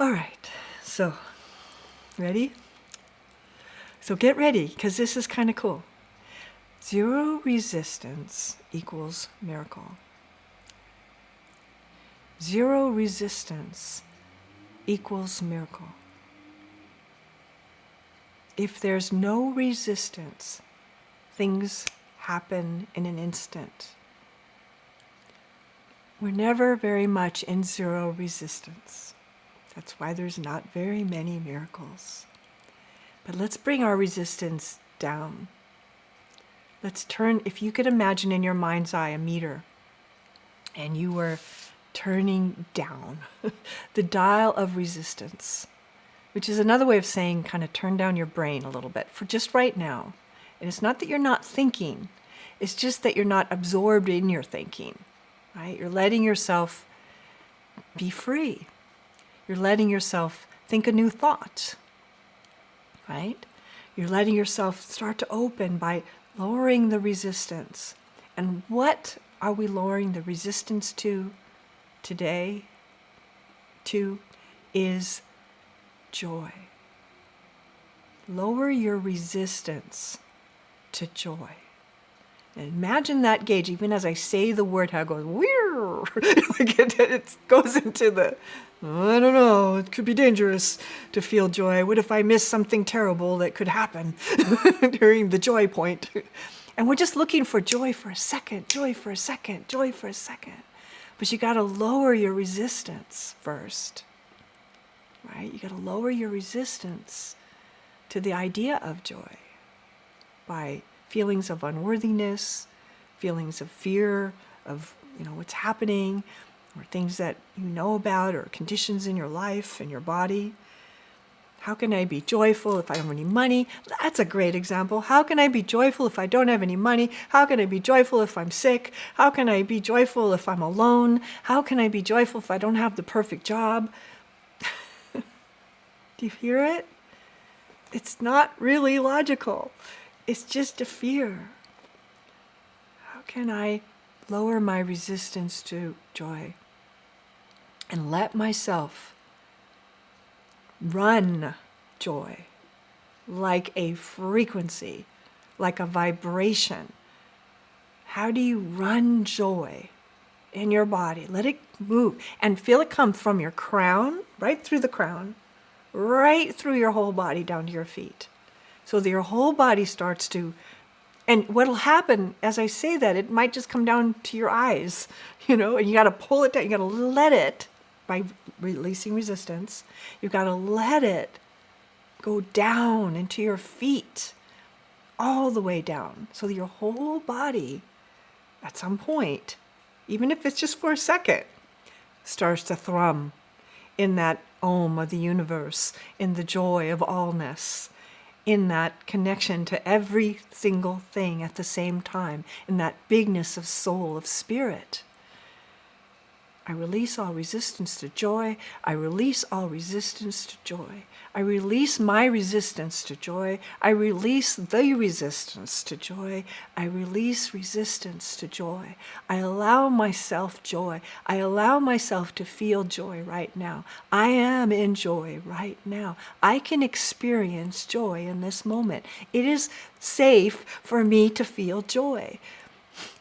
All right, so ready? So get ready, because this is kind of cool. Zero resistance equals miracle. Zero resistance equals miracle. If there's no resistance, things happen in an instant. We're never very much in zero resistance. That's why there's not very many miracles. But let's bring our resistance down. Let's turn, if you could imagine in your mind's eye a meter, and you were turning down the dial of resistance, which is another way of saying kind of turn down your brain a little bit for just right now. And it's not that you're not thinking, it's just that you're not absorbed in your thinking, right? You're letting yourself be free. You're letting yourself think a new thought, right? You're letting yourself start to open by lowering the resistance. And what are we lowering the resistance to today? To is joy. Lower your resistance to joy. And imagine that gauge, even as I say the word, how it goes, weirr, like it goes into the, I don't know, it could be dangerous to feel joy. What if I miss something terrible that could happen during the joy point? And we're just looking for joy for a second, joy for a second, joy for a second. But you got to lower your resistance first, right? You got to lower your resistance to the idea of joy by feelings of unworthiness, feelings of fear of, what's happening, or things that you know about, or conditions in your life and your body. How can I be joyful if I don't have any money? That's a great example. How can I be joyful if I don't have any money? How can I be joyful if I'm sick? How can I be joyful if I'm alone? How can I be joyful if I don't have the perfect job? Do you hear it? It's not really logical. It's just a fear. How can I lower my resistance to joy and let myself run joy like a frequency, like a vibration? How do you run joy in your body? Let it move and feel it come from your crown, right through the crown, right through your whole body down to your feet. So that your whole body starts to, and what'll happen as I say that, it might just come down to your eyes, and you got to pull it down. You got to let it, by releasing resistance, you've got to let it go down into your feet, all the way down, so that your whole body, at some point, even if it's just for a second, starts to thrum in that Om of the universe, in the joy of allness, in that connection to every single thing at the same time, in that bigness of soul, of spirit. I release all resistance to joy. I release all resistance to joy. I release my resistance to joy. I release the resistance to joy. I release resistance to joy. I allow myself joy. I allow myself to feel joy right now. I am in joy right now. I can experience joy in this moment. It is safe for me to feel joy.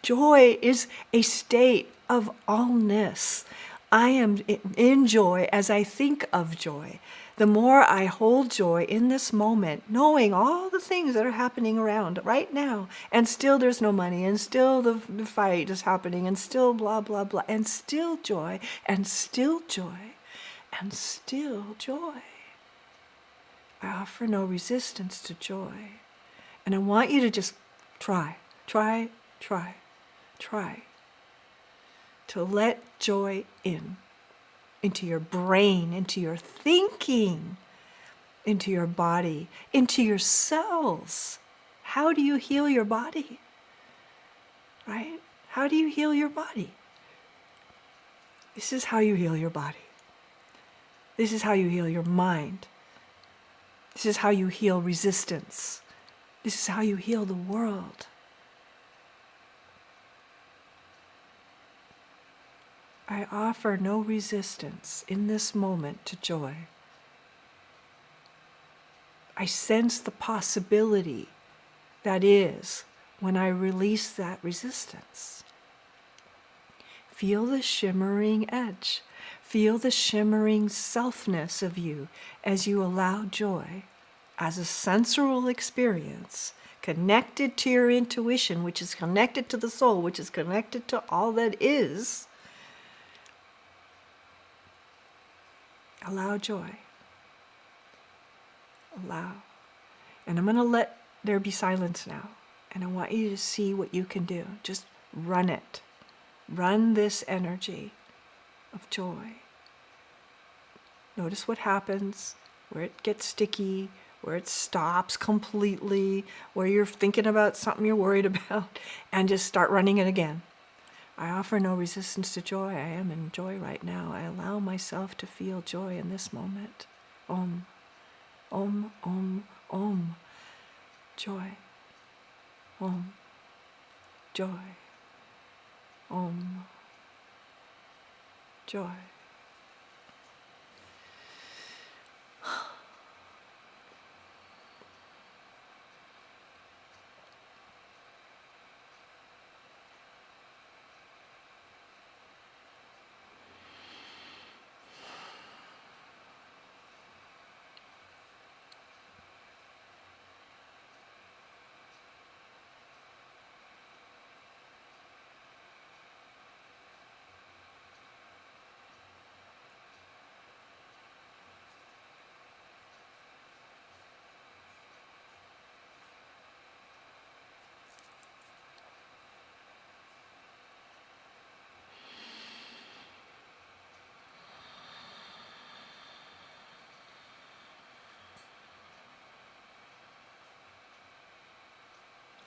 Joy is a state of allness. I am in joy as I think of joy. The more I hold joy in this moment, knowing all the things that are happening around right now, and still there's no money, and still the fight is happening, and still blah, blah, blah, and still joy, and still joy, and still joy. I offer no resistance to joy. And I want you to just try to let joy into your brain, into your thinking, into your body, into your cells. How do you heal your body? Right? How do you heal your body? This is how you heal your body. This is how you heal your mind. This is how you heal resistance. This is how you heal the world. I offer no resistance in this moment to joy. I sense the possibility that is when I release that resistance. Feel the shimmering edge. Feel the shimmering selfness of you as you allow joy as a sensual experience connected to your intuition, which is connected to the soul, which is connected to all that is. Allow joy. Allow. And I'm going to let there be silence now. And I want you to see what you can do. Just run it. Run this energy of joy. Notice what happens, where it gets sticky, where it stops completely, where you're thinking about something you're worried about, and just start running it again. I offer no resistance to joy. I am in joy right now. I allow myself to feel joy in this moment. Om, om, om, om. Joy. Om. Joy. Om. Joy.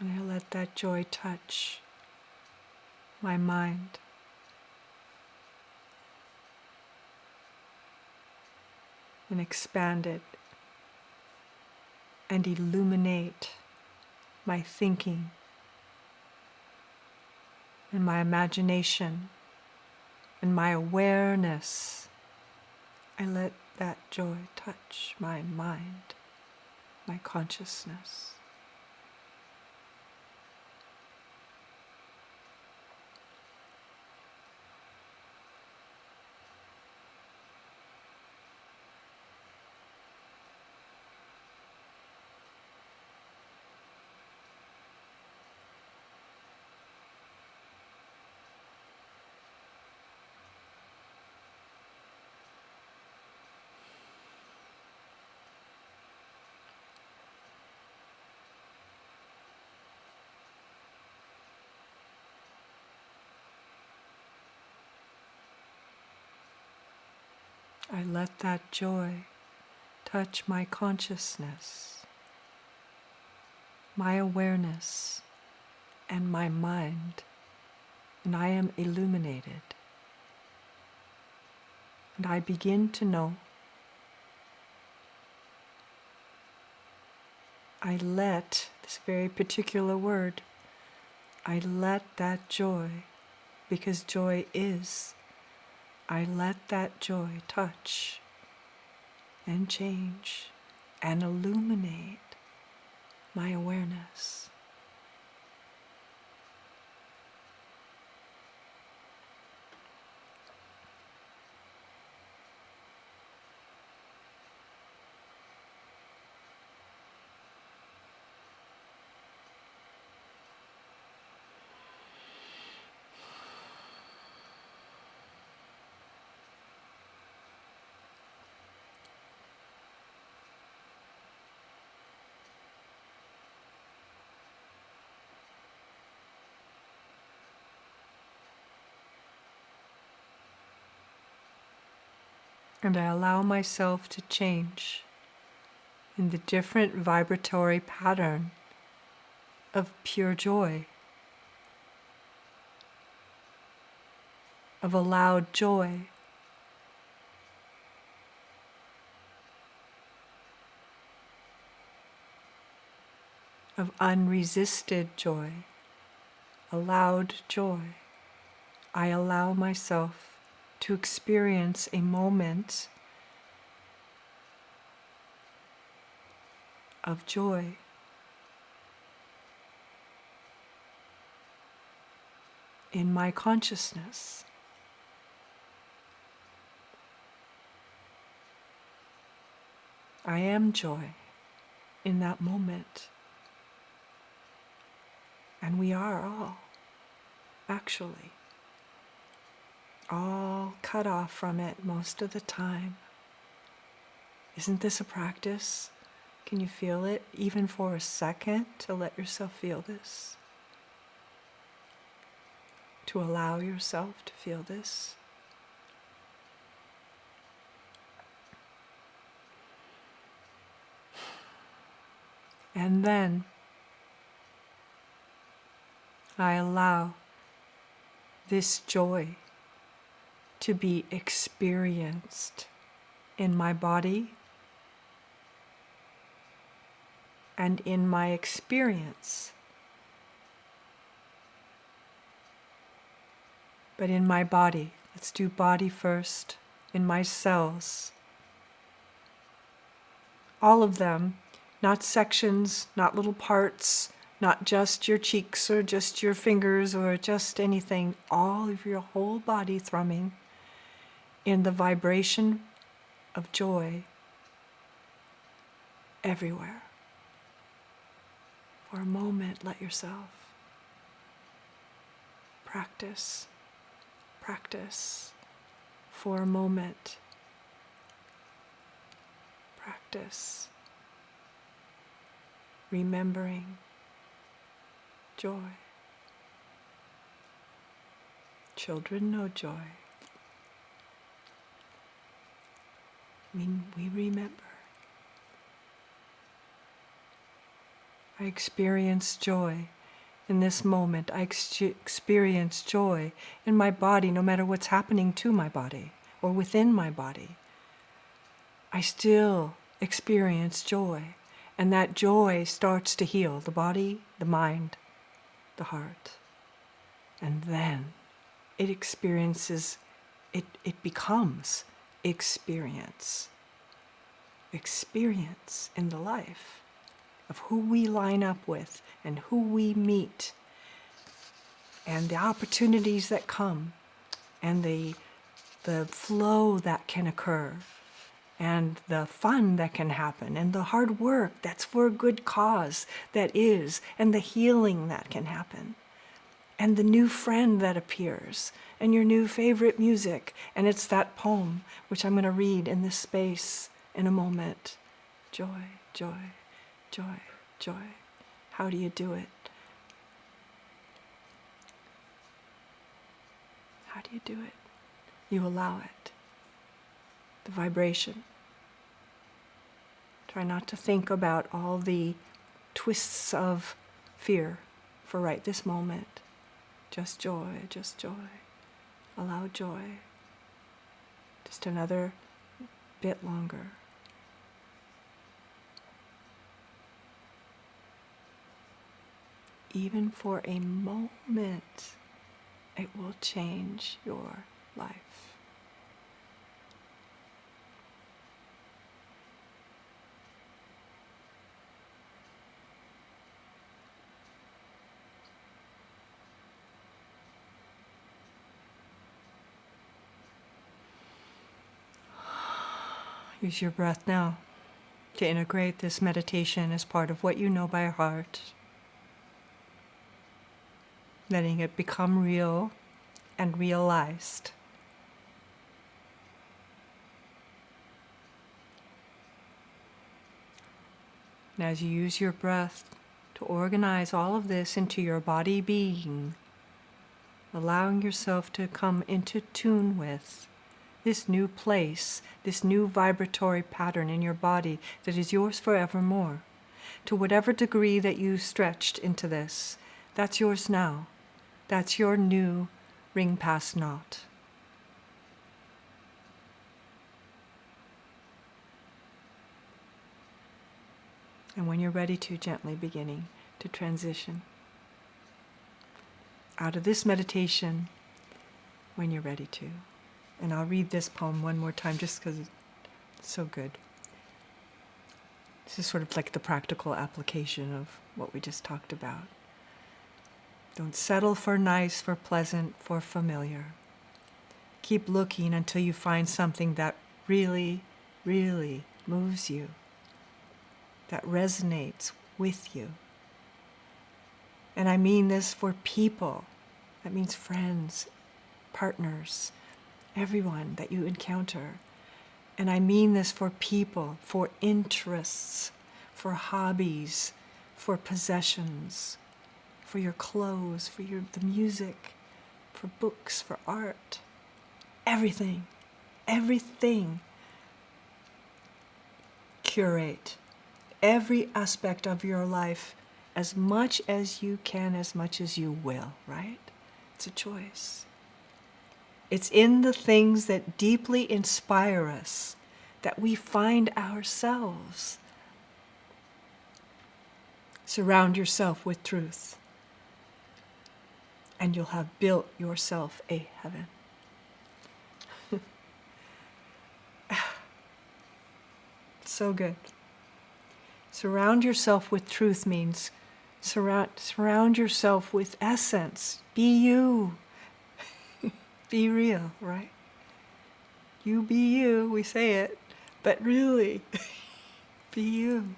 And I let that joy touch my mind. And expand it and illuminate my thinking and my imagination and my awareness. I let that joy touch my mind, my consciousness. I let that joy touch my consciousness, my awareness, and my mind, and I am illuminated. And I begin to know. I let, this very particular word, I let that joy, because joy is, I let that joy touch and change and illuminate my awareness. And I allow myself to change in the different vibratory pattern of pure joy, of allowed joy, of unresisted joy, allowed joy. I allow myself to experience a moment of joy. In my consciousness. I am joy in that moment. And we are all, actually, all cut off from it most of the time. Isn't this a practice? Can you feel it, even for a second, to let yourself feel this? To allow yourself to feel this? And then I allow this joy to be experienced in my body and in my experience. But in my body, let's do body first, in my cells. All of them, not sections, not little parts, not just your cheeks or just your fingers or just anything, all of your whole body thrumming in the vibration of joy everywhere. For a moment, let yourself practice for a moment. Practice remembering joy. Children know joy. We remember. I experience joy in this moment. I experience joy in my body, no matter what's happening to my body or within my body. I still experience joy. And that joy starts to heal the body, the mind, the heart. And then it experiences, it becomes experience. Experience in the life of who we line up with and who we meet and the opportunities that come and the flow that can occur and the fun that can happen, and the hard work that's for a good cause that is, and the healing that can happen, and the new friend that appears, and your new favorite music, and it's that poem, which I'm going to read in this space in a moment. Joy, joy, joy, joy. How do you do it? How do you do it? You allow it. The vibration. Try not to think about all the twists of fear for right this moment. Just joy, just joy. Allow joy. Just another bit longer. Even for a moment, it will change your life. Use your breath now to integrate this meditation as part of what you know by heart. Letting it become real and realized. And as you use your breath to organize all of this into your body being, allowing yourself to come into tune with this new place, this new vibratory pattern in your body that is yours forevermore. To whatever degree that you stretched into this, that's yours now. That's your new ring pass knot. And when you're ready to, gently beginning to transition out of this meditation when you're ready to. And I'll read this poem one more time just because it's so good. This is sort of like the practical application of what we just talked about. Don't settle for nice, for pleasant, for familiar. Keep looking until you find something that really, really moves you, that resonates with you. And I mean this for people. That means friends, partners, everyone that you encounter. And I mean this for people, for interests, for hobbies, for possessions, for your clothes, for the music, for books, for art. Everything. Everything. Curate every aspect of your life as much as you can, as much as you will, right? It's a choice. It's in the things that deeply inspire us that we find ourselves. Surround yourself with truth, and you'll have built yourself a heaven. So good. Surround yourself with truth means surround yourself with essence. Be you. Be real, right? You be you, we say it, but really, be you.